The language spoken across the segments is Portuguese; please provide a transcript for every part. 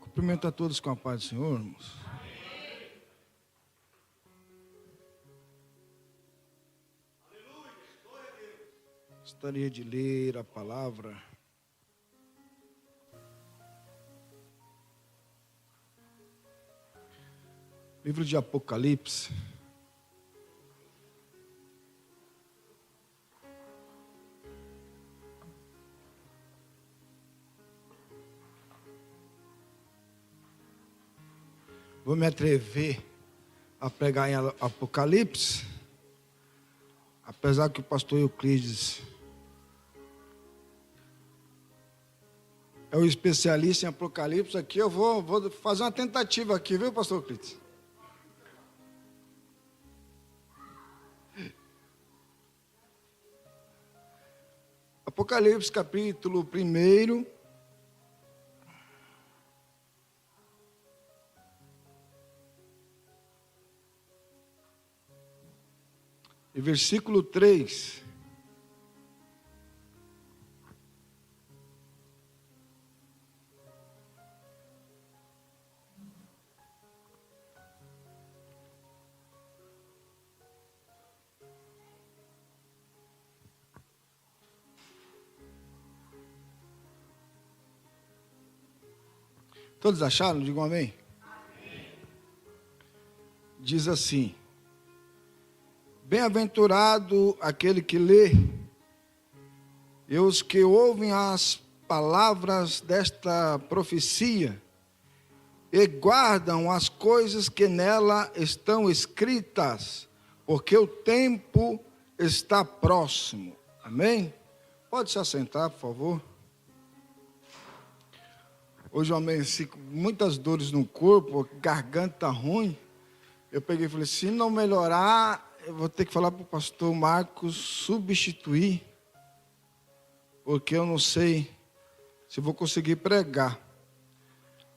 Cumprimento a todos com a paz do Senhor, irmãos. Gostaria de ler a palavra. Livro de Apocalipse. Vou me atrever a pregar em Apocalipse, apesar que o pastor Euclides é o especialista em Apocalipse. Aqui eu vou fazer uma tentativa aqui, viu, pastor Euclides? Apocalipse, capítulo 1. E versículo 3. Todos acharam? Digam amém. Amém. Diz assim: bem-aventurado aquele que lê, e os que ouvem as palavras desta profecia, e guardam as coisas que nela estão escritas, porque o tempo está próximo. Amém? Pode se assentar, por favor. Hoje eu amanheci com muitas dores no corpo, garganta ruim. Eu peguei e falei, se não melhorar, eu vou ter que falar para o pastor Marcos substituir, porque eu não sei se vou conseguir pregar.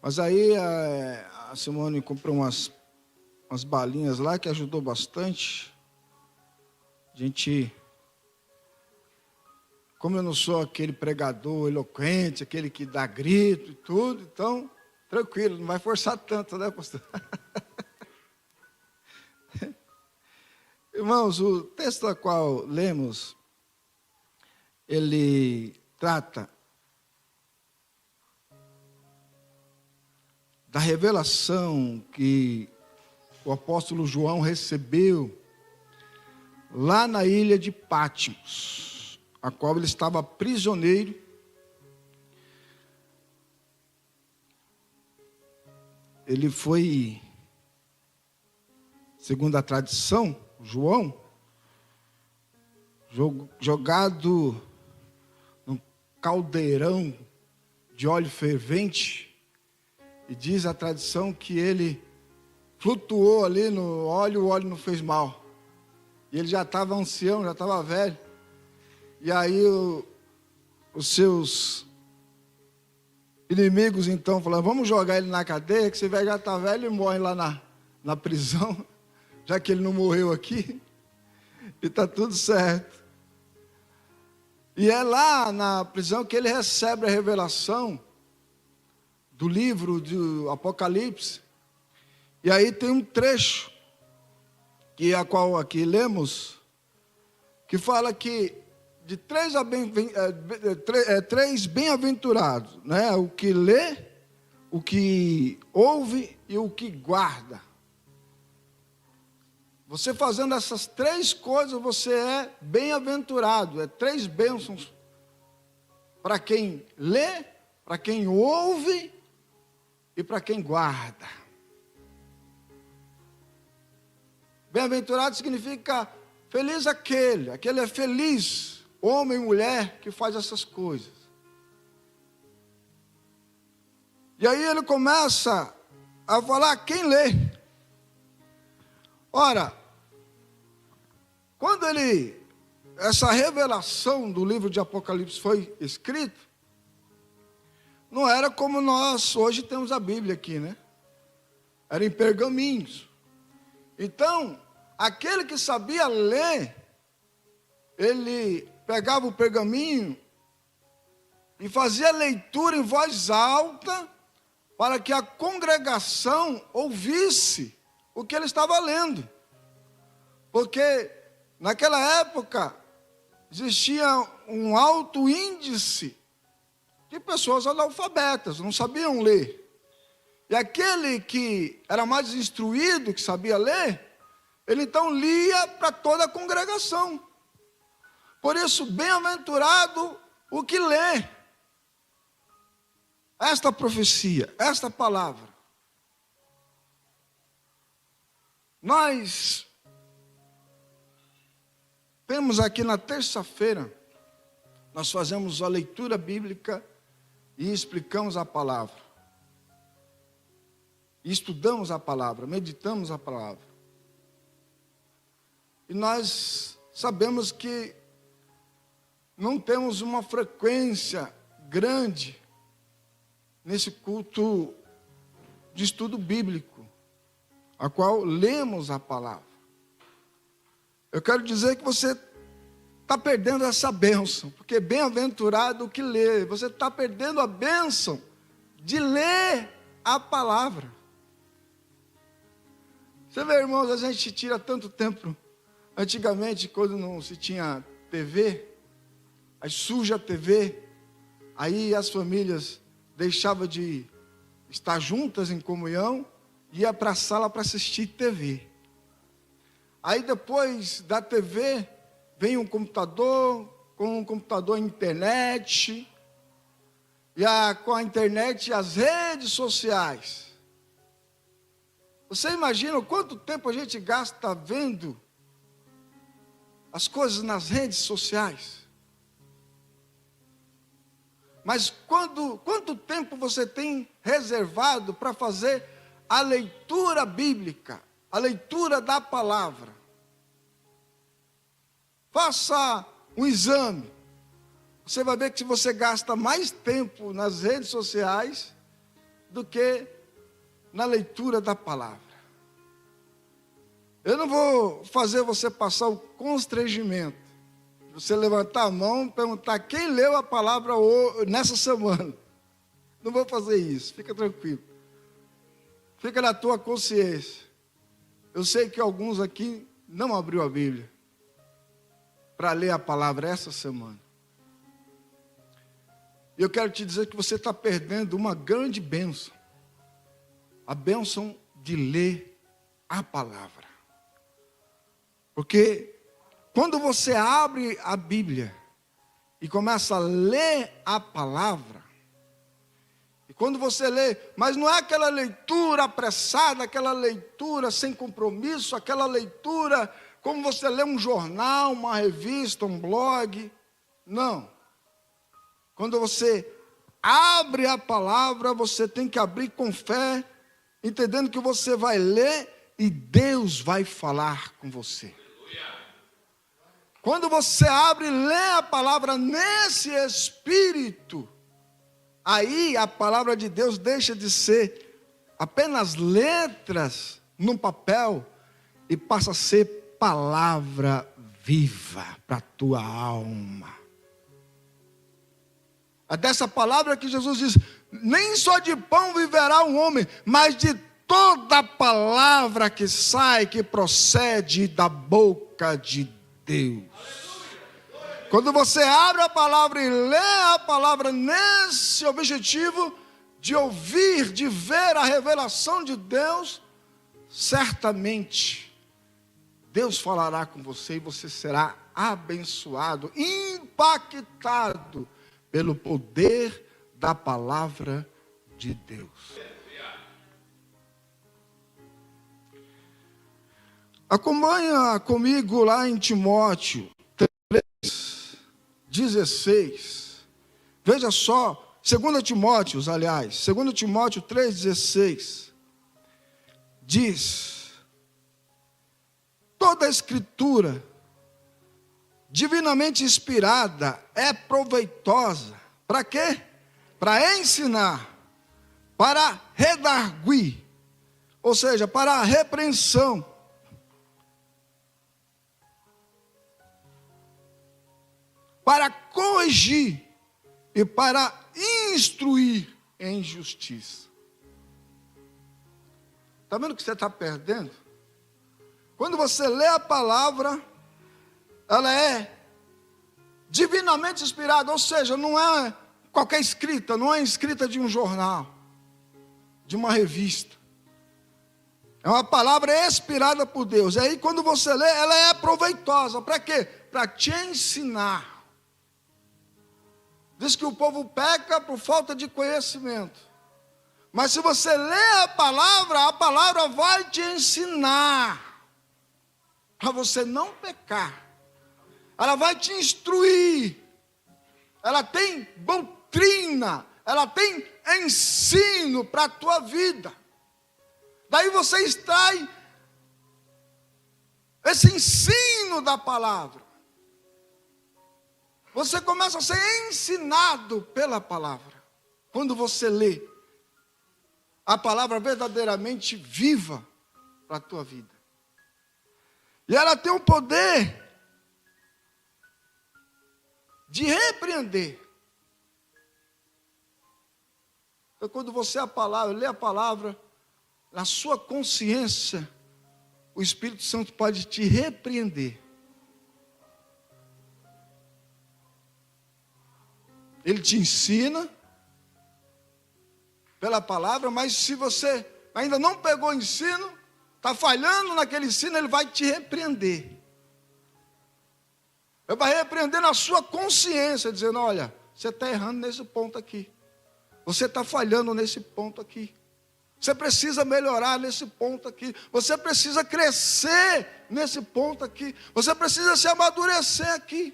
Mas aí a Simone comprou umas balinhas lá que ajudou bastante. Como eu não sou aquele pregador eloquente, aquele que dá grito e tudo, então, tranquilo, não vai forçar tanto, né, pastor? Irmãos, o texto a qual lemos, ele trata da revelação que o apóstolo João recebeu lá na ilha de Patmos, a qual ele estava prisioneiro. Ele foi, segundo a tradição, João, jogado num caldeirão de óleo fervente, e diz a tradição que ele flutuou ali no óleo, o óleo não fez mal. E ele já estava ancião, já estava velho. E aí os seus inimigos então falaram, vamos jogar ele na cadeia, que esse velho já está velho e morre lá na prisão, já que ele não morreu aqui, e está tudo certo. E é lá na prisão que ele recebe a revelação do livro do Apocalipse. E aí tem um trecho, que é a qual aqui lemos, que fala que de três bem-aventurados, né? O que lê, o que ouve e o que guarda. Você fazendo essas três coisas, você é bem-aventurado. É três bênçãos para quem lê, para quem ouve e para quem guarda. Bem-aventurado significa feliz aquele é feliz, homem e mulher que faz essas coisas. E aí ele começa a falar quem lê. Ora, quando essa revelação do livro de Apocalipse foi escrito, não era como nós hoje temos a Bíblia aqui, né? Era em pergaminhos. Então, aquele que sabia ler, ele pegava o pergaminho e fazia leitura em voz alta para que a congregação ouvisse o que ele estava lendo. Porque naquela época existia um alto índice de pessoas analfabetas, não sabiam ler. E aquele que era mais instruído, que sabia ler, ele então lia para toda a congregação. Por isso, bem-aventurado o que lê esta profecia, esta palavra. Nós temos aqui na terça-feira, nós fazemos a leitura bíblica e explicamos a palavra. E estudamos a palavra, meditamos a palavra. E nós sabemos que não temos uma frequência grande nesse culto de estudo bíblico, a qual lemos a palavra. Eu quero dizer que você está perdendo essa bênção, porque bem-aventurado o que lê. Você está perdendo a bênção de ler a palavra. Você vê, irmãos, a gente tira tanto tempo. Antigamente, quando não se tinha TV, aí suja a TV, aí as famílias deixavam de estar juntas em comunhão, ia para a sala para assistir TV. Aí depois da TV, vem um computador, com um computador internet, e com a internet as redes sociais. Você imagina quanto tempo a gente gasta vendo as coisas nas redes sociais? Mas quanto tempo você tem reservado para fazer a leitura bíblica, a leitura da palavra? Faça um exame. Você vai ver que você gasta mais tempo nas redes sociais do que na leitura da palavra. Eu não vou fazer você passar o constrangimento. Você levantar a mão e perguntar quem leu a palavra nessa semana. Não vou fazer isso, fica tranquilo. Fica na tua consciência. Eu sei que alguns aqui não abriu a Bíblia para ler a palavra essa semana. E eu quero te dizer que você está perdendo uma grande bênção. A bênção de ler a palavra. Porque quando você abre a Bíblia e começa a ler a palavra, e quando você lê, mas não é aquela leitura apressada, aquela leitura sem compromisso, aquela leitura como você lê um jornal, uma revista, um blog. Não. Quando você abre a palavra, você tem que abrir com fé, entendendo que você vai ler e Deus vai falar com você. Quando você abre e lê a palavra nesse espírito, aí a palavra de Deus deixa de ser apenas letras num papel e passa a ser palavra viva para a tua alma. É dessa palavra que Jesus diz: nem só de pão viverá um homem, mas de toda palavra que sai, que procede da boca de Deus. Quando você abre a palavra e lê a palavra nesse objetivo de ouvir, de ver a revelação de Deus, certamente Deus falará com você e você será abençoado, impactado pelo poder da palavra de Deus. Acompanha comigo lá em Timóteo 3:16. Veja só, 2 Timóteo, aliás, 2 Timóteo 3:16. Diz: toda a escritura divinamente inspirada é proveitosa. Para quê? Para ensinar, para redarguir, ou seja, para a repreensão, para corrigir e para instruir em justiça. Está vendo que você está perdendo? Quando você lê a palavra, ela é divinamente inspirada, ou seja, não é qualquer escrita, não é escrita de um jornal, de uma revista. É uma palavra inspirada por Deus. E aí quando você lê, ela é proveitosa. Para quê? Para te ensinar. Diz que o povo peca por falta de conhecimento. Mas se você lê a palavra vai te ensinar para você não pecar. Ela vai te instruir. Ela tem doutrina, ela tem ensino para a tua vida. Daí você extrai esse ensino da palavra. Você começa a ser ensinado pela palavra. Quando você lê a palavra verdadeiramente viva para a tua vida. E ela tem o poder de repreender. Então, quando você lê a palavra, na sua consciência, o Espírito Santo pode te repreender. Ele te ensina pela palavra, mas se você ainda não pegou o ensino, está falhando naquele ensino, ele vai te repreender. Ele vai repreender na sua consciência, dizendo, olha, você está errando nesse ponto aqui. Você está falhando nesse ponto aqui. Você precisa melhorar nesse ponto aqui. Você precisa crescer nesse ponto aqui. Você precisa se amadurecer aqui.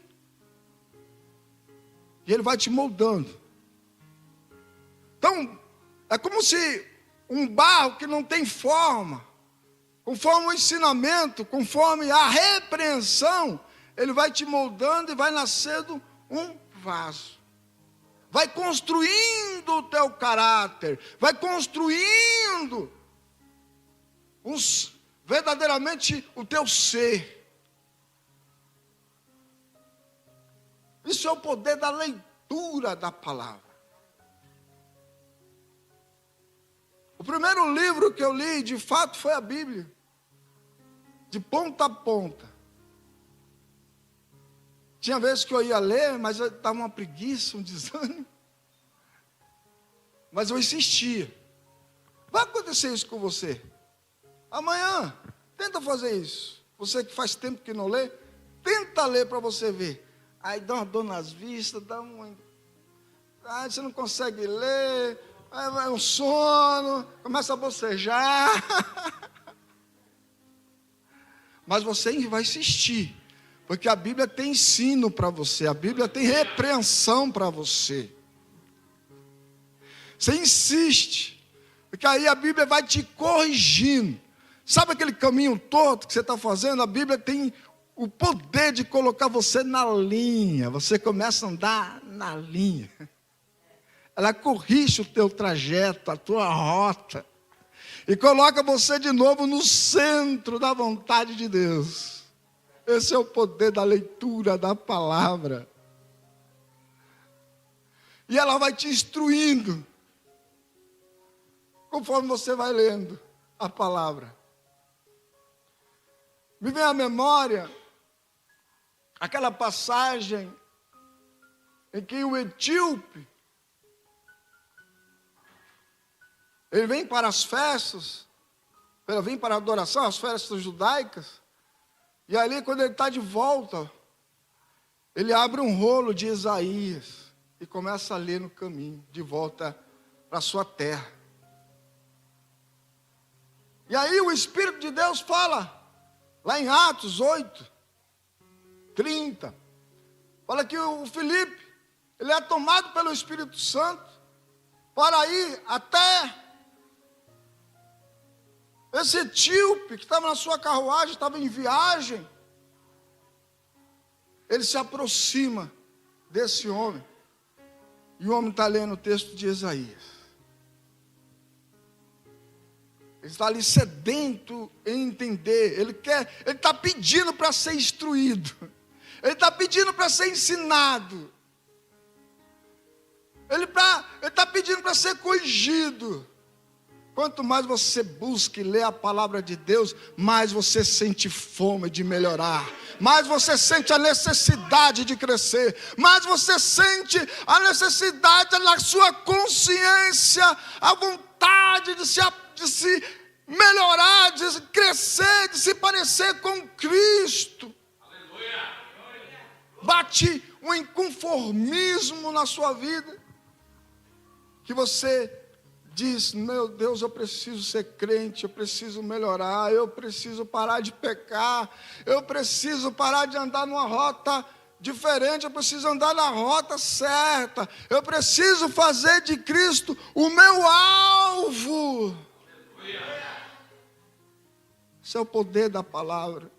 E ele vai te moldando. Então, é como se um barro que não tem forma, conforme o ensinamento, conforme a repreensão, ele vai te moldando e vai nascendo um vaso. Vai construindo o teu caráter, vai construindo verdadeiramente o teu ser. Isso é o poder da leitura da palavra. O primeiro livro que eu li, de fato, foi a Bíblia. De ponta a ponta. Tinha vezes que eu ia ler, mas eu dava uma preguiça, um desânimo. Mas eu insistia. Vai acontecer isso com você. Amanhã, tenta fazer isso. Você que faz tempo que não lê, tenta ler para você ver. Aí dá uma dor nas vistas, dá uma... Aí você não consegue ler, aí vai um sono, começa a bocejar. Mas você vai insistir, porque a Bíblia tem ensino para você, a Bíblia tem repreensão para você. Você insiste, porque aí a Bíblia vai te corrigindo. Sabe aquele caminho torto que você está fazendo? A Bíblia tem o poder de colocar você na linha. Você começa a andar na linha. Ela corrige o teu trajeto, a tua rota. E coloca você de novo no centro da vontade de Deus. Esse é o poder da leitura da palavra. E ela vai te instruindo, conforme você vai lendo a palavra. Me vem à memória aquela passagem em que o etíope, ele vem para as festas, ele vem para a adoração, as festas judaicas, e ali quando ele está de volta, ele abre um rolo de Isaías e começa a ler no caminho, de volta para a sua terra. E aí o Espírito de Deus fala, lá em Atos 8:30, fala que o Filipe, ele é tomado pelo Espírito Santo para ir até esse etíope que estava na sua carruagem, estava em viagem. Ele se aproxima desse homem, e o homem está lendo o texto de Isaías. Ele está ali sedento em entender. Ele está pedindo para ser instruído. Ele está pedindo para ser ensinado. Ele está pedindo para ser corrigido. Quanto mais você busca e lê a palavra de Deus, mais você sente fome de melhorar, mais você sente a necessidade de crescer, mais você sente a necessidade na sua consciência, a vontade de se melhorar, de crescer, de se parecer com Cristo. Aleluia. Bate um inconformismo na sua vida, que você diz: meu Deus, eu preciso ser crente, eu preciso melhorar, eu preciso parar de pecar, eu preciso parar de andar numa rota diferente, eu preciso andar na rota certa, eu preciso fazer de Cristo o meu alvo. Esse é o poder da palavra.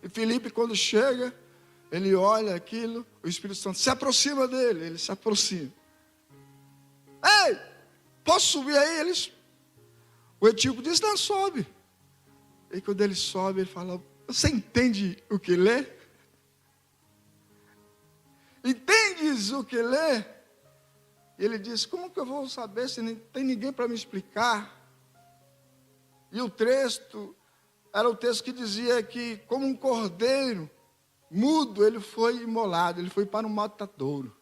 E Filipe, quando chega, ele olha aquilo, o Espírito Santo se aproxima dele, ele se aproxima. Ei, posso subir aí? O etíope diz: não, sobe. E quando ele sobe, ele fala: você entende o que lê? Entendes o que lê? E ele diz: como que eu vou saber se não tem ninguém para me explicar? E o texto era o texto que dizia que, como um cordeiro mudo, ele foi imolado, ele foi para um matadouro.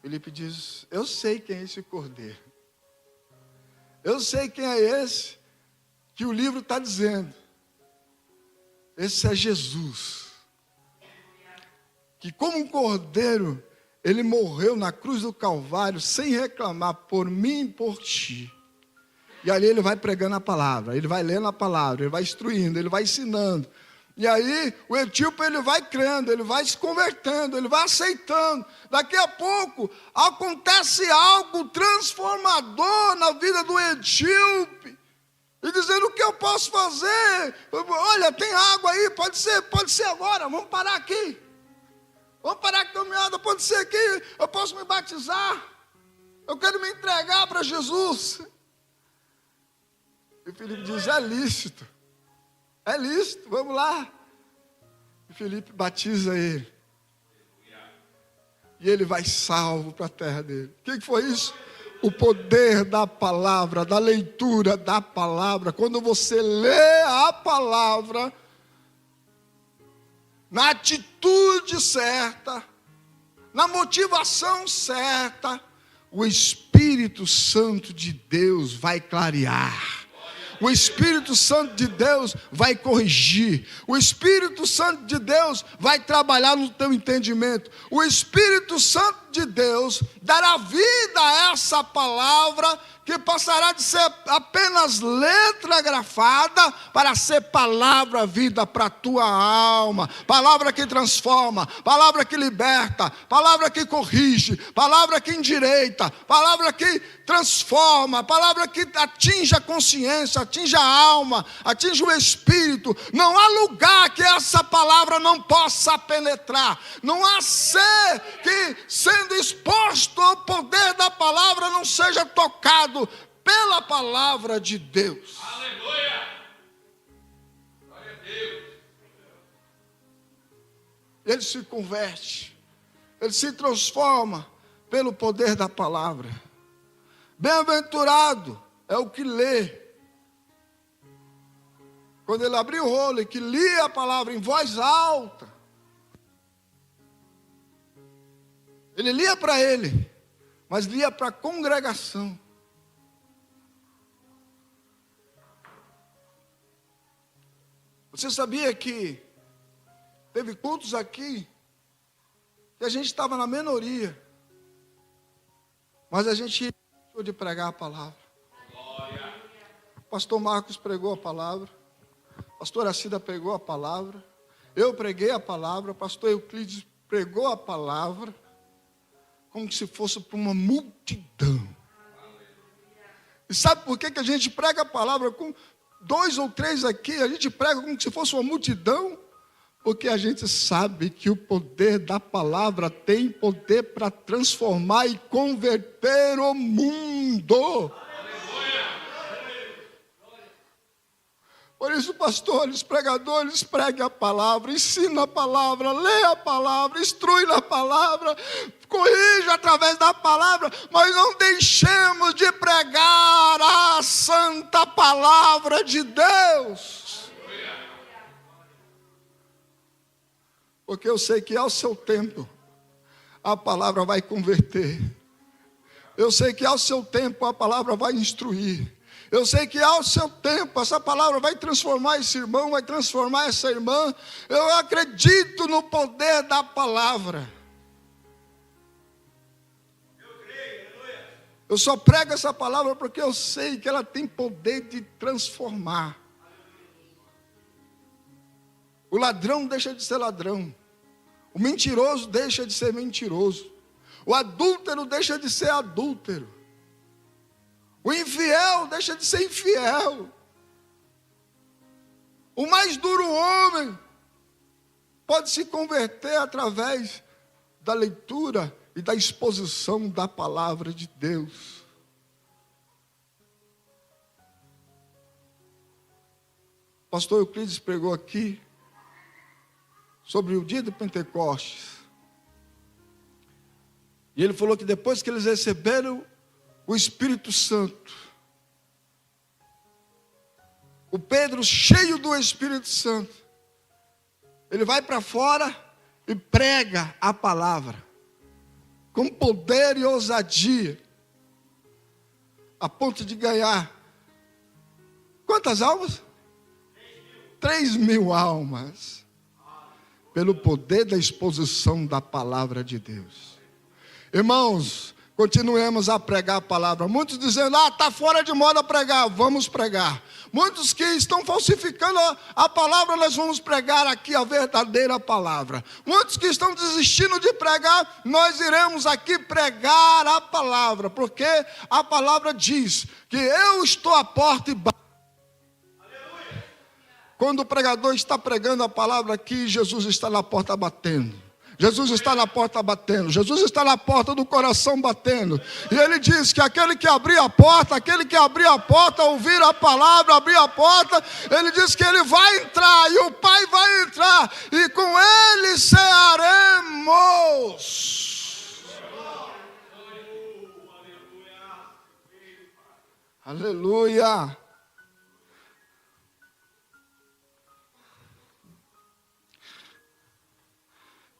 Filipe diz: eu sei quem é esse cordeiro. Eu sei quem é esse que o livro está dizendo. Esse é Jesus. Que como um cordeiro, ele morreu na cruz do Calvário sem reclamar por mim e por ti. E ali ele vai pregando a palavra, ele vai lendo a palavra, ele vai instruindo, ele vai ensinando. E aí o etíope, ele vai crendo, ele vai se convertendo, ele vai aceitando. Daqui a pouco acontece algo transformador na vida do etíope. E dizendo: o que eu posso fazer? Olha, tem água aí, pode ser agora, vamos parar aqui. Vamos parar a caminhada, pode ser aqui, eu posso me batizar. Eu quero me entregar para Jesus. E Filipe diz: é lícito. É lícito, vamos lá. E Filipe batiza ele. E ele vai salvo para a terra dele. O que foi isso? O poder da palavra, da leitura da palavra. Quando você lê a palavra, na atitude certa, na motivação certa, o Espírito Santo de Deus vai clarear. O Espírito Santo de Deus vai corrigir. O Espírito Santo de Deus vai trabalhar no teu entendimento. O Espírito Santo de Deus dará vida a essa palavra, que passará de ser apenas letra grafada para ser palavra vida para a tua alma. Palavra que transforma, palavra que liberta, palavra que corrige, palavra que endireita, palavra que transforma, palavra que atinge a consciência, atinge a alma, atinge o espírito. Não há lugar que essa palavra não possa penetrar. Não há ser que, sendo exposto ao poder da palavra, não seja tocado pela palavra de Deus. Aleluia! Glória a Deus. Ele se converte, ele se transforma pelo poder da palavra. Bem-aventurado é o que lê. Quando ele abriu o rolo e que lia a palavra em voz alta, ele lia para ele, mas lia para a congregação. Você sabia que teve cultos aqui que a gente estava na minoria, mas a gente deixou de pregar a palavra. Glória. O pastor Marcos pregou a palavra, a pastora Cida pregou a palavra, eu preguei a palavra, o pastor Euclides pregou a palavra, como se fosse para uma multidão. E sabe por que a gente prega a palavra com 2 ou 3 aqui? A gente prega como se fosse uma multidão, porque a gente sabe que o poder da palavra tem poder para transformar e converter o mundo. Por isso, pastores, pregadores, pregue a palavra, ensina a palavra, lê a palavra, instrui na palavra, corrija através da palavra, mas não deixemos de pregar a santa palavra de Deus. Porque eu sei que ao seu tempo, a palavra vai converter. Eu sei que ao seu tempo, a palavra vai instruir. Eu sei que ao seu tempo, essa palavra vai transformar esse irmão, vai transformar essa irmã. Eu acredito no poder da palavra. Eu só prego essa palavra porque eu sei que ela tem poder de transformar. O ladrão deixa de ser ladrão. O mentiroso deixa de ser mentiroso. O adúltero deixa de ser adúltero. O infiel deixa de ser infiel. O mais duro homem pode se converter através da leitura e da exposição da palavra de Deus. O pastor Euclides pregou aqui sobre o dia de Pentecostes. E ele falou que depois que eles receberam o Espírito Santo, o Pedro, cheio do Espírito Santo, ele vai para fora e prega a palavra, com poder e ousadia, a ponto de ganhar, quantas almas? 3.000 almas, pelo poder da exposição da palavra de Deus. Irmãos, continuemos a pregar a palavra. Muitos dizendo, está fora de moda pregar. Vamos pregar. Muitos que estão falsificando a palavra, nós vamos pregar aqui a verdadeira palavra. Muitos que estão desistindo de pregar, nós iremos aqui pregar a palavra. Porque a palavra diz que eu estou à porta e bato. Quando o pregador está pregando a palavra aqui, Jesus está na porta batendo. Jesus está na porta batendo, Jesus está na porta do coração batendo, e ele diz que aquele que abrir a porta, ouvir a palavra, abrir a porta, ele diz que ele vai entrar, e o Pai vai entrar, e com ele cearemos. Aleluia.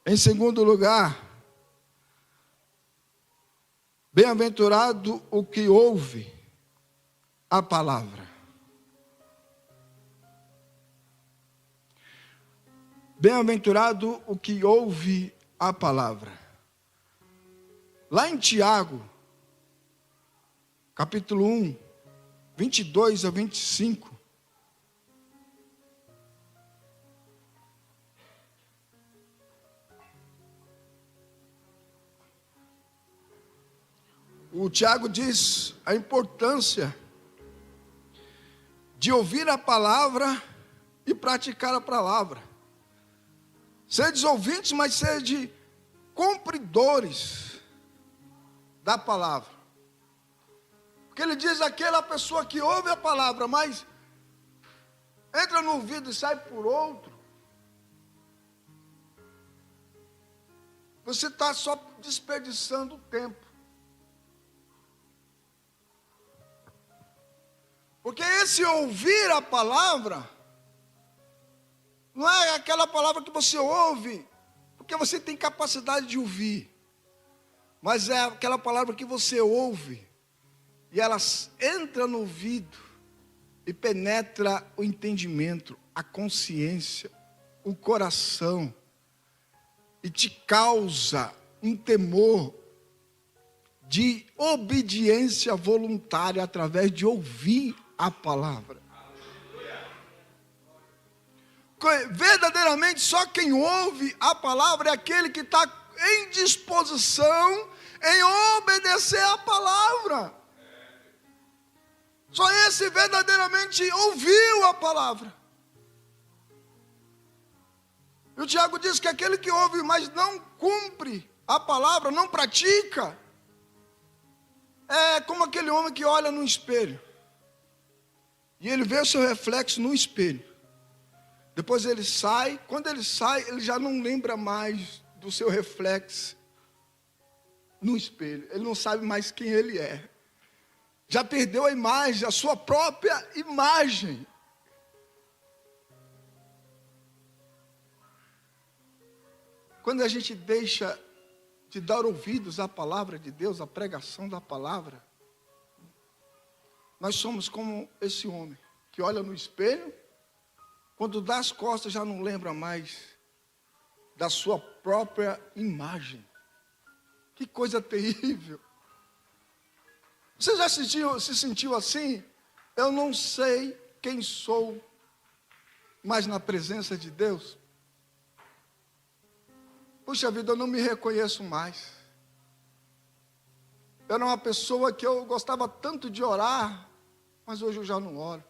Em segundo lugar, bem-aventurado o que ouve a palavra. Bem-aventurado o que ouve a palavra. Lá em Tiago, capítulo 1, 22 a 25, o Tiago diz a importância de ouvir a palavra e praticar a palavra. Sedes ouvintes, mas sede cumpridores da palavra. Porque ele diz aquela pessoa que ouve a palavra, mas entra no ouvido e sai por outro. Você está só desperdiçando o tempo. Porque esse ouvir a palavra, não é aquela palavra que você ouve, porque você tem capacidade de ouvir. Mas é aquela palavra que você ouve, e ela entra no ouvido, e penetra o entendimento, a consciência, o coração, e te causa um temor de obediência voluntária através de ouvir a palavra. Verdadeiramente só quem ouve a palavra é aquele que está em disposição em obedecer a palavra. Só esse verdadeiramente ouviu a palavra. E o Tiago diz que aquele que ouve, mas não cumpre a palavra, não pratica, é como aquele homem que olha no espelho. E ele vê o seu reflexo no espelho. Depois ele sai. Quando ele sai, ele já não lembra mais do seu reflexo no espelho. Ele não sabe mais quem ele é. Já perdeu a imagem, a sua própria imagem. Quando a gente deixa de dar ouvidos à palavra de Deus, à pregação da palavra, nós somos como esse homem que olha no espelho, quando dá as costas já não lembra mais da sua própria imagem. Que coisa terrível. Você já se sentiu assim? Eu não sei quem sou, mas na presença de Deus, puxa vida, eu não me reconheço mais. Eu era uma pessoa que eu gostava tanto de orar, mas hoje eu já não oro.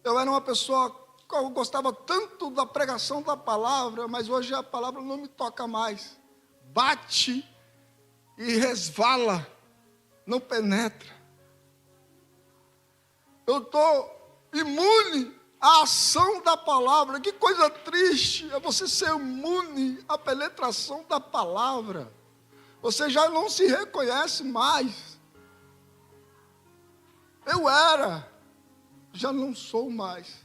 Eu era uma pessoa que eu gostava tanto da pregação da palavra, mas hoje a palavra não me toca mais. Bate e resvala, não penetra. Eu estou imune à ação da palavra. Que coisa triste é você ser imune à penetração da palavra. Você já não se reconhece mais. Eu era, já não sou mais.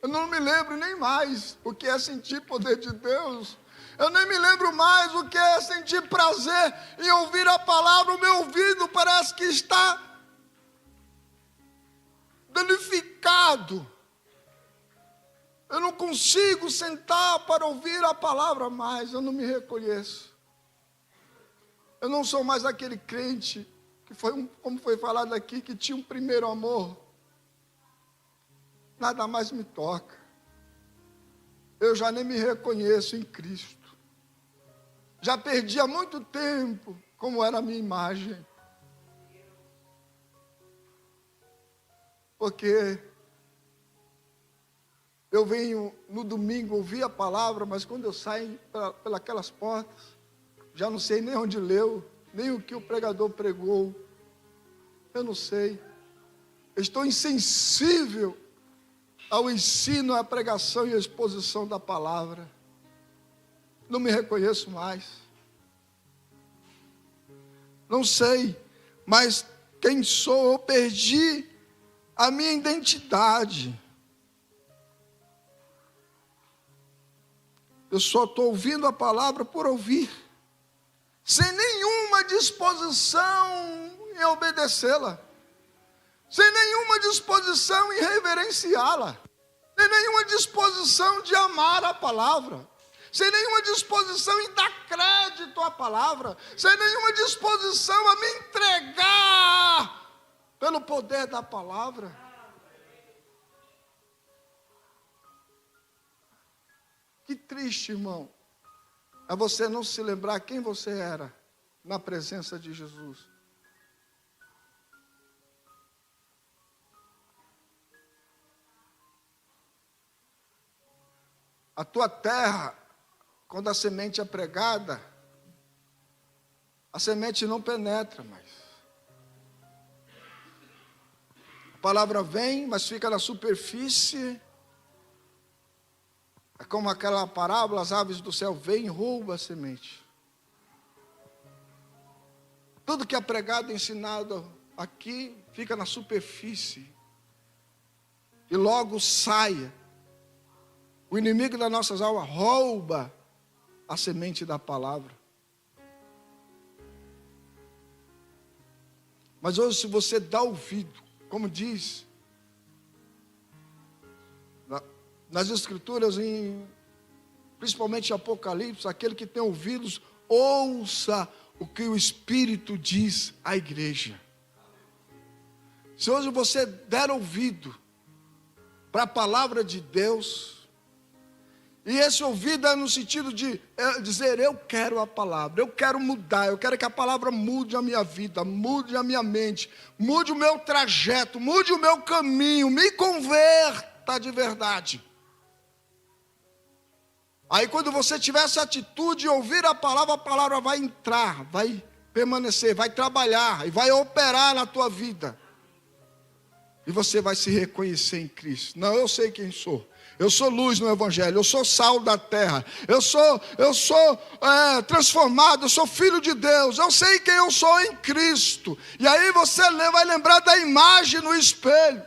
Eu não me lembro nem mais o que é sentir poder de Deus. Eu nem me lembro mais o que é sentir prazer em ouvir a palavra. O meu ouvido parece que está danificado. Eu não consigo sentar para ouvir a palavra mais. Eu não me reconheço. Eu não sou mais aquele crente que foi, como foi falado aqui, que tinha um primeiro amor. Nada mais me toca. Eu já nem me reconheço em Cristo. Já perdi há muito tempo como era a minha imagem. Porque eu venho no domingo ouvir a palavra, mas quando eu saio pelas portas, já não sei nem onde leu, nem o que o pregador pregou. Eu não sei. Eu estou insensível ao ensino, à pregação e à exposição da palavra. Não me reconheço mais. Não sei, mas quem sou? Eu perdi a minha identidade. Eu só estou ouvindo a palavra por ouvir, sem nenhuma disposição em obedecê-la, sem nenhuma disposição em reverenciá-la, sem nenhuma disposição de amar a palavra, sem nenhuma disposição em dar crédito à palavra, sem nenhuma disposição a me entregar pelo poder da palavra. Que triste, irmão, é você não se lembrar quem você era na presença de Jesus. A tua terra, quando a semente é pregada, a semente não penetra mais. A palavra vem, mas fica na superfície. É como aquela parábola, as aves do céu vêm e roubam a semente. Tudo que é pregado e ensinado aqui, fica na superfície. E logo saia. O inimigo das nossas almas rouba a semente da palavra. Mas hoje, se você dá ouvido, como diz nas Escrituras, principalmente em Apocalipse, aquele que tem ouvidos, ouça o que o Espírito diz à igreja. Se hoje você der ouvido para a palavra de Deus, e esse ouvido é no sentido de dizer, eu quero a palavra, eu quero mudar, eu quero que a palavra mude a minha vida, mude a minha mente, mude o meu trajeto, mude o meu caminho, me converta de verdade. Aí quando você tiver essa atitude de ouvir a palavra vai entrar, vai permanecer, vai trabalhar e vai operar na tua vida. E você vai se reconhecer em Cristo. Não, eu sei quem sou. Eu sou luz no Evangelho, eu sou sal da terra, eu sou transformado, eu sou filho de Deus, eu sei quem eu sou em Cristo. E aí você vai lembrar da imagem no espelho.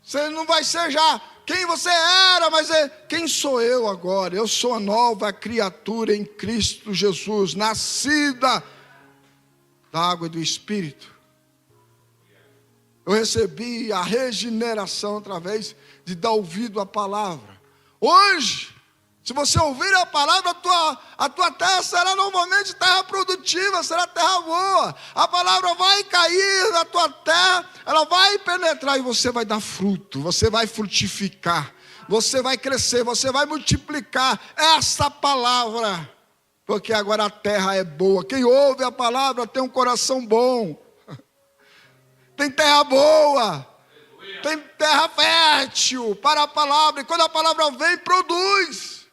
Você não vai ser já quem você era, mas é quem sou eu agora. Eu sou a nova criatura em Cristo Jesus, nascida da água e do Espírito. Eu recebi a regeneração através de dar ouvido à palavra. Hoje, se você ouvir a palavra, a tua terra será novamente terra produtiva, será terra boa. A palavra vai cair na tua terra, ela vai penetrar e você vai dar fruto, você vai frutificar, você vai crescer, você vai multiplicar essa palavra. Porque agora a terra é boa. Quem ouve a palavra tem um coração bom. Tem terra boa, tem terra fértil para a palavra. E quando a palavra vem, produz.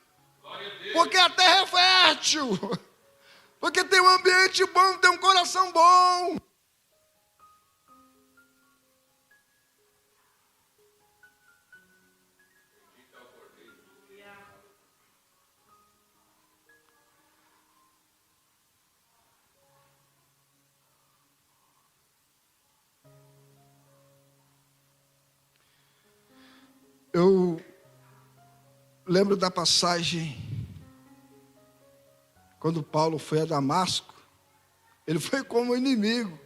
Porque a terra é fértil. Porque tem um ambiente bom, tem um coração bom. Eu lembro da passagem, quando Paulo foi a Damasco, ele foi como inimigo,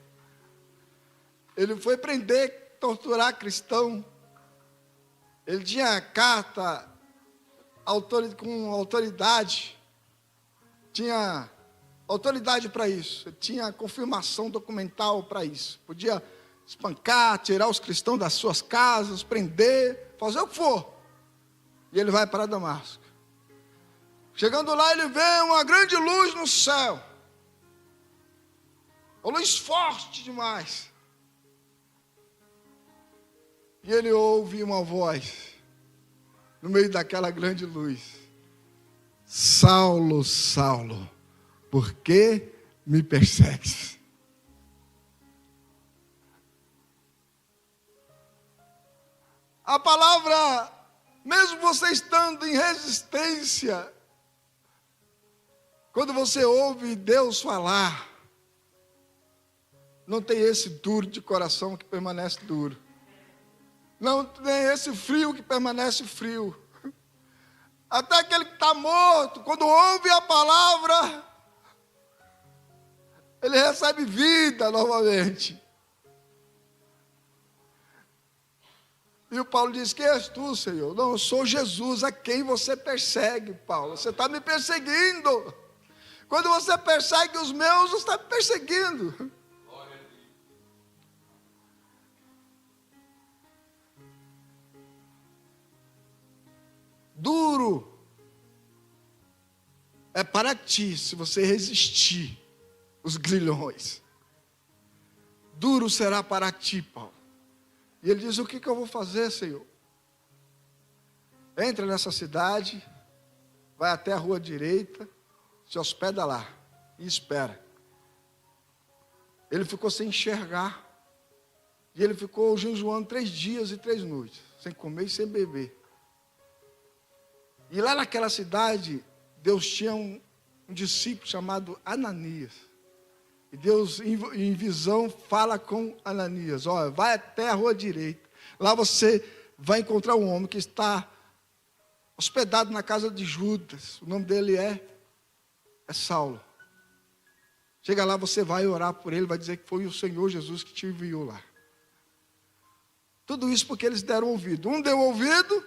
ele foi prender, torturar cristão, ele tinha carta com autoridade, tinha autoridade para isso, tinha confirmação documental para isso, podia espancar, tirar os cristãos das suas casas, prender, fazer o que for. E ele vai para Damasco. Chegando lá, ele vê uma grande luz no céu. Uma luz forte demais. E ele ouve uma voz no meio daquela grande luz: Saulo, Saulo, por que me persegues? A palavra, mesmo você estando em resistência, quando você ouve Deus falar, não tem esse duro de coração que permanece duro. Não tem esse frio que permanece frio. Até aquele que está morto, quando ouve a palavra, ele recebe vida novamente. E o Paulo diz: quem és tu, Senhor? Não, eu sou Jesus, a quem você persegue, Paulo. Você está me perseguindo. Quando você persegue os meus, você está me perseguindo. Duro é para ti, se você resistir os grilhões. Duro será para ti, Paulo. E ele diz: o que eu vou fazer, Senhor? Entra nessa cidade, vai até a rua direita, se hospeda lá e espera. Ele ficou sem enxergar. E ele ficou jejuando 3 dias e 3 noites, sem comer e sem beber. E lá naquela cidade, Deus tinha um discípulo chamado Ananias. E Deus, em visão, fala com Ananias: olha, vai até a rua direita. Lá você vai encontrar um homem que está hospedado na casa de Judas. O nome dele é Saulo. Chega lá, você vai orar por ele, vai dizer que foi o Senhor Jesus que te enviou lá. Tudo isso porque eles deram ouvido. Um deu ouvido,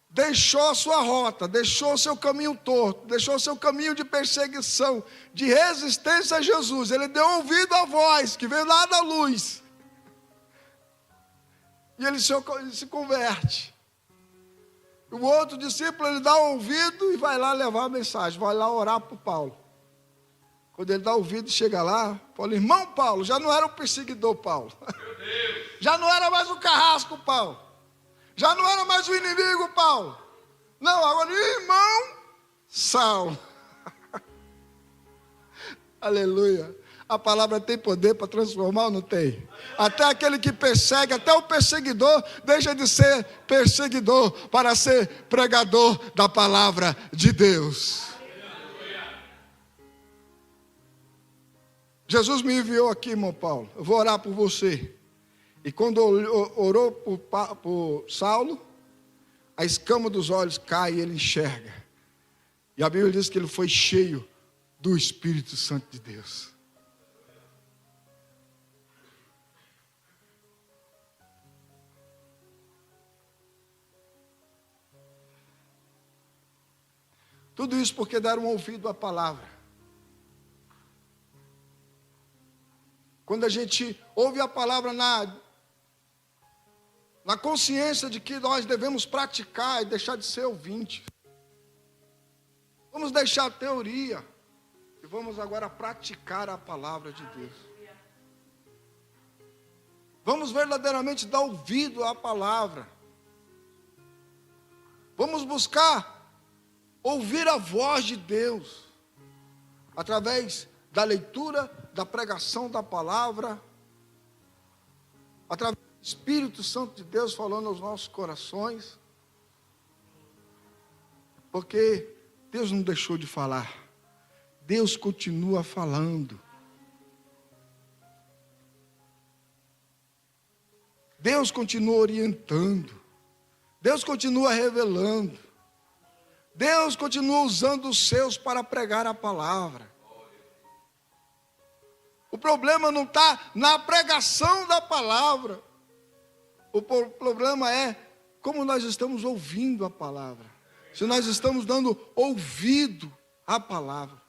deixou a sua rota, deixou o seu caminho torto, deixou o seu caminho de perseguição, de resistência a Jesus. Ele deu ouvido à voz que veio lá da luz. E ele se converte. O outro discípulo, ele dá ouvido e vai lá levar a mensagem, vai lá orar para o Paulo. Quando ele dá ouvido, chega lá, fala: irmão Paulo, já não era o perseguidor Paulo. Meu Deus. Já não era mais o carrasco Paulo. Já não era mais o inimigo Paulo. Não, agora irmão Saulo. Aleluia. A palavra tem poder para transformar ou não tem? Até aquele que persegue, até o perseguidor, deixa de ser perseguidor para ser pregador da palavra de Deus. Jesus me enviou aqui, irmão Paulo. Eu vou orar por você. E quando orou por Saulo, a escama dos olhos cai e ele enxerga. E a Bíblia diz que ele foi cheio do Espírito Santo de Deus. Tudo isso porque deram ouvido à palavra. Quando a gente ouve a palavra na consciência de que nós devemos praticar e deixar de ser ouvinte. Vamos deixar a teoria e vamos agora praticar a palavra de Deus. Vamos verdadeiramente dar ouvido à palavra. Vamos buscar ouvir a voz de Deus através da leitura, da pregação da palavra, através do Espírito Santo de Deus falando aos nossos corações, porque Deus não deixou de falar, Deus continua falando, Deus continua orientando, Deus continua revelando, Deus continua usando os seus para pregar a palavra. O problema não está na pregação da palavra. O problema é como nós estamos ouvindo a palavra. Se nós estamos dando ouvido à palavra.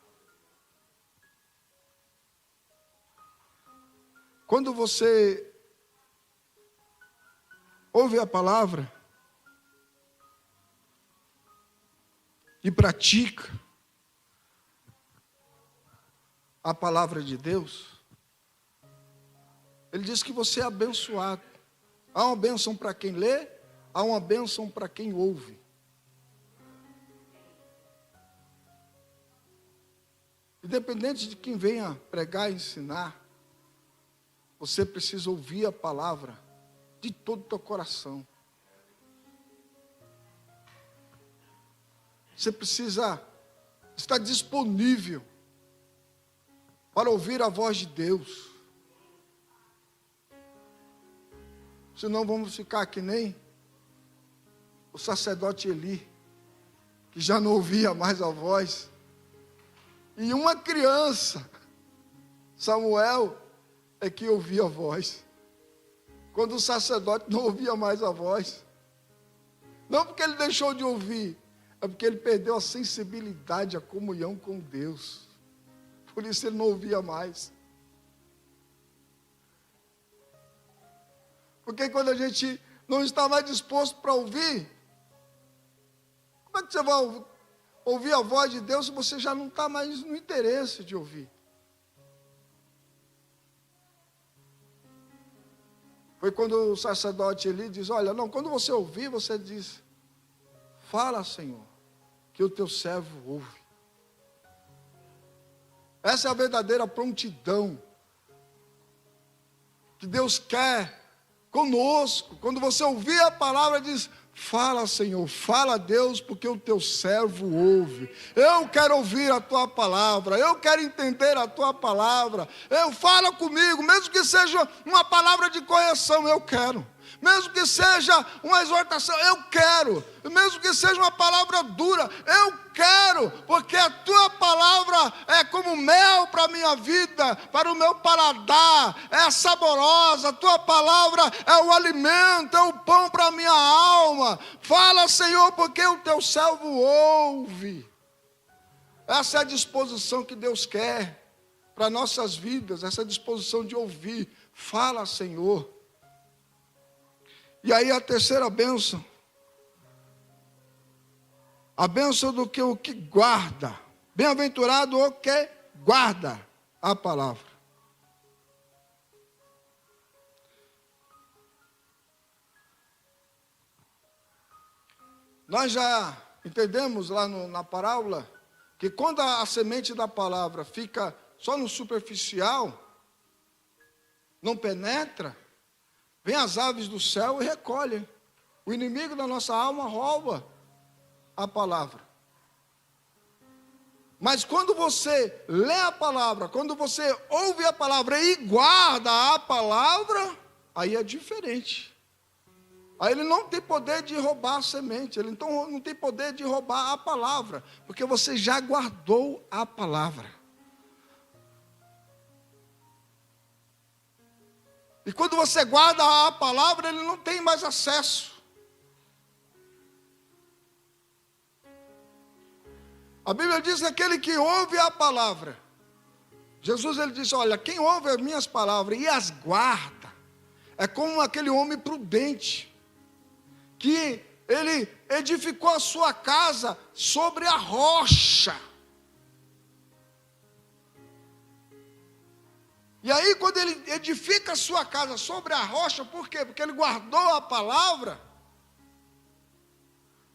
Quando você ouve a palavra e pratica a palavra de Deus, ele diz que você é abençoado. Há uma bênção para quem lê, há uma bênção para quem ouve. Independente de quem venha pregar e ensinar, você precisa ouvir a palavra de todo o teu coração. Você precisa estar disponível para ouvir a voz de Deus. Senão vamos ficar que nem o sacerdote Eli, que já não ouvia mais a voz. E uma criança, Samuel, é que ouvia a voz. Quando o sacerdote não ouvia mais a voz. Não porque ele deixou de ouvir, é porque ele perdeu a sensibilidade, a comunhão com Deus. Por isso ele não ouvia mais. Porque quando a gente não está mais disposto para ouvir, como é que você vai ouvir a voz de Deus se você já não está mais no interesse de ouvir? Foi quando o sacerdote Eli diz, olha, não, quando você ouvir, você diz, fala, Senhor, que o teu servo ouve. Essa é a verdadeira prontidão que Deus quer conosco. Quando você ouvir a palavra, diz, fala, Senhor, fala, Deus, porque o teu servo ouve. Eu quero ouvir a tua palavra, eu quero entender a tua palavra. Fala comigo, mesmo que seja uma palavra de correção, eu quero. Mesmo que seja uma exortação, eu quero. Mesmo que seja uma palavra dura, eu quero. Porque a tua palavra é como mel para a minha vida, para o meu paladar. É saborosa, a tua palavra é o alimento, é o pão para a minha alma. Fala, Senhor, porque o teu servo ouve. Essa é a disposição que Deus quer para nossas vidas, essa disposição de ouvir. Fala, Senhor. E aí a terceira bênção, a bênção do que o que guarda, bem-aventurado o que guarda a palavra. Nós já entendemos lá na parábola, que quando a semente da palavra fica só no superficial, não penetra, vem as aves do céu e recolhem. O inimigo da nossa alma rouba a palavra. Mas quando você lê a palavra, quando você ouve a palavra e guarda a palavra, aí é diferente. Aí ele não tem poder de roubar a semente, ele então não tem poder de roubar a palavra, porque você já guardou a palavra. E quando você guarda a palavra, ele não tem mais acesso. A Bíblia diz que aquele que ouve a palavra, Jesus ele disse, olha, quem ouve as minhas palavras e as guarda, é como aquele homem prudente, que ele edificou a sua casa sobre a rocha. E aí quando ele edifica a sua casa sobre a rocha, por quê? Porque ele guardou a palavra,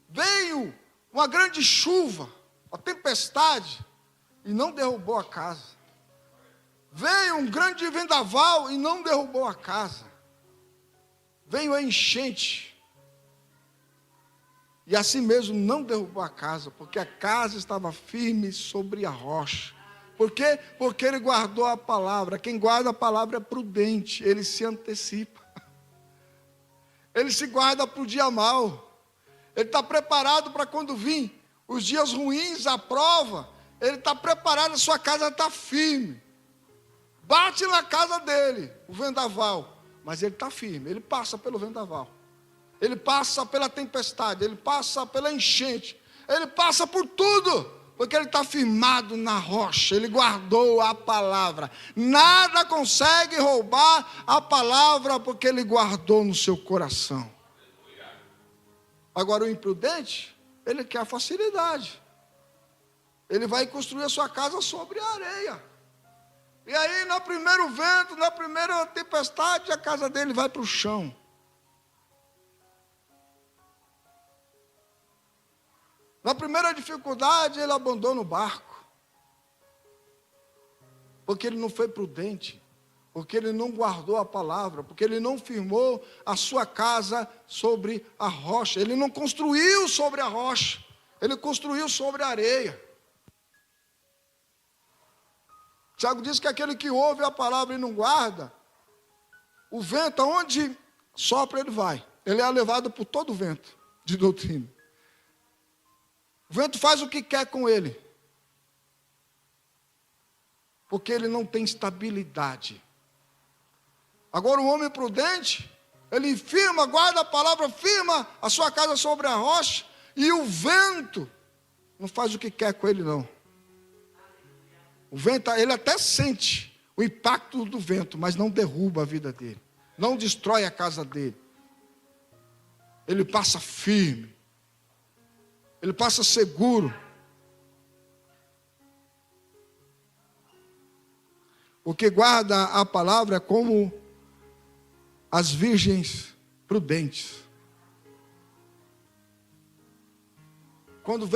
veio uma grande chuva, a tempestade, e não derrubou a casa. Veio um grande vendaval e não derrubou a casa. Veio a enchente. E assim mesmo não derrubou a casa, porque a casa estava firme sobre a rocha. Por quê? Porque ele guardou a palavra. Quem guarda a palavra é prudente, ele se antecipa. Ele se guarda para o dia mau. Ele está preparado para quando vir os dias ruins, a prova. Ele está preparado, a sua casa está firme. Bate na casa dele o vendaval, mas ele está firme, ele passa pelo vendaval. Ele passa pela tempestade, ele passa pela enchente, ele passa por tudo, porque ele está firmado na rocha, ele guardou a palavra. Nada consegue roubar a palavra, porque ele guardou no seu coração. Agora o imprudente, ele quer a facilidade. Ele vai construir a sua casa sobre a areia. E aí no primeiro vento, na primeira tempestade, a casa dele vai para o chão. Na primeira dificuldade, ele abandona o barco. Porque ele não foi prudente. Porque ele não guardou a palavra. Porque ele não firmou a sua casa sobre a rocha. Ele não construiu sobre a rocha. Ele construiu sobre a areia. Tiago diz que aquele que ouve a palavra e não guarda, o vento, aonde sopra, ele vai. Ele é levado por todo o vento de doutrina. O vento faz o que quer com ele, porque ele não tem estabilidade. Agora o homem prudente, ele firma, guarda a palavra, firma a sua casa sobre a rocha, e o vento não faz o que quer com ele não. O vento, ele até sente o impacto do vento, mas não derruba a vida dele, não destrói a casa dele. Ele passa firme. Ele passa seguro. O que guarda a palavra é como as virgens prudentes. Quando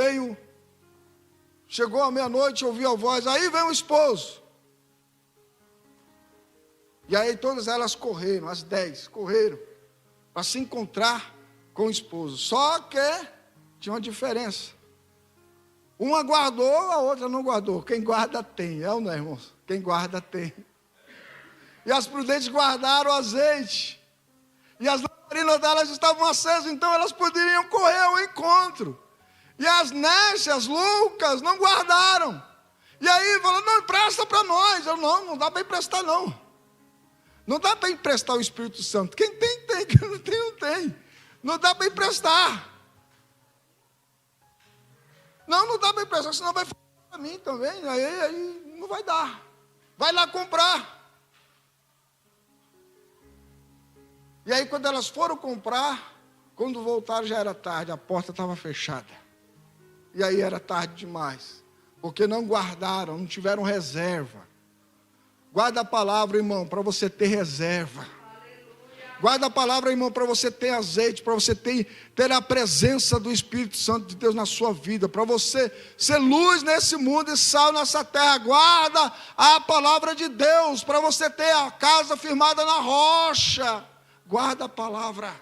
chegou a meia-noite, ouviu a voz, aí vem o esposo. E aí todas elas correram, as 10 correram, para se encontrar com o esposo. Só que tinha uma diferença. Uma guardou, a outra não guardou. Quem guarda tem, é ou não é, irmãos? Quem guarda tem. E as prudentes guardaram o azeite. E as lamparinas delas estavam acesas, então elas poderiam correr ao encontro. E as nécias, loucas, não guardaram. E aí falou, não, empresta para nós. Eu, não dá para emprestar não. Não dá para emprestar o Espírito Santo. Quem tem, tem. Quem não tem, não tem. Não dá para emprestar. Não dá para emprestar, senão vai falar para mim também. Aí não vai dar. Vai lá comprar. E aí quando elas foram comprar, quando voltaram já era tarde, a porta estava fechada. E aí era tarde demais. Porque não guardaram, não tiveram reserva. Guarda a palavra, irmão, para você ter reserva. Guarda a palavra, irmão, para você ter azeite, para você ter a presença do Espírito Santo de Deus na sua vida, para você ser luz nesse mundo e sal nessa terra. Guarda a palavra de Deus, para você ter a casa firmada na rocha. Guarda a palavra.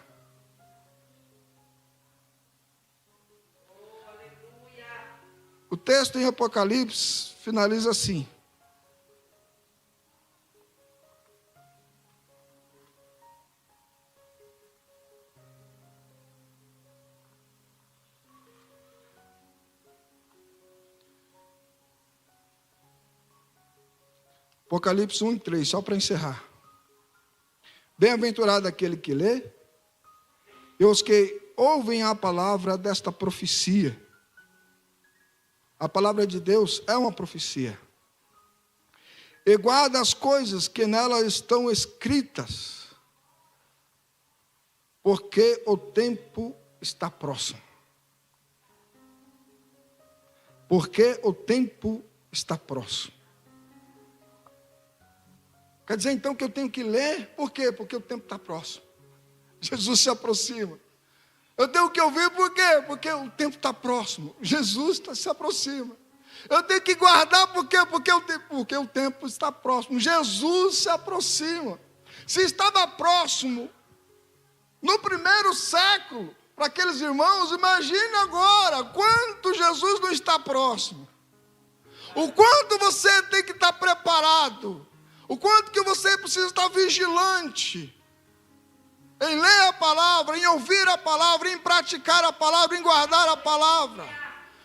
O texto em Apocalipse finaliza assim. Apocalipse 1:3, só para encerrar. Bem-aventurado aquele que lê, e os que ouvem a palavra desta profecia. A palavra de Deus é uma profecia. E guarda as coisas que nela estão escritas, porque o tempo está próximo. Porque o tempo está próximo. Quer dizer então que eu tenho que ler, por quê? Porque o tempo está próximo. Jesus se aproxima. Eu tenho que ouvir, por quê? Porque o tempo está próximo. Jesus se aproxima. Eu tenho que guardar, por quê? Porque o tempo está próximo. Jesus se aproxima. Se estava próximo no primeiro século, para aqueles irmãos, imagine agora, quanto Jesus não está próximo. O quanto você tem que estar preparado. O quanto que você precisa estar vigilante em ler a palavra, em ouvir a palavra, em praticar a palavra, em guardar a palavra.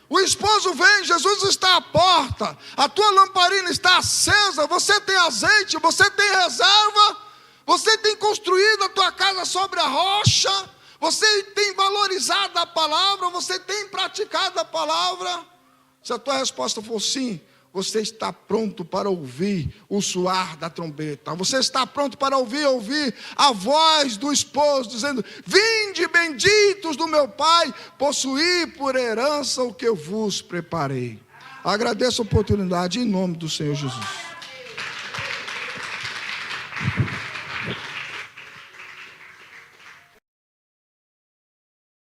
O esposo vem, Jesus está à porta, a tua lamparina está acesa, você tem azeite, você tem reserva, você tem construído a tua casa sobre a rocha, você tem valorizado a palavra, você tem praticado a palavra. Se a tua resposta for sim, você está pronto para ouvir o soar da trombeta. Você está pronto para ouvir a voz do esposo dizendo: vinde benditos do meu Pai, possuí por herança o que eu vos preparei. Agradeço a oportunidade em nome do Senhor Jesus.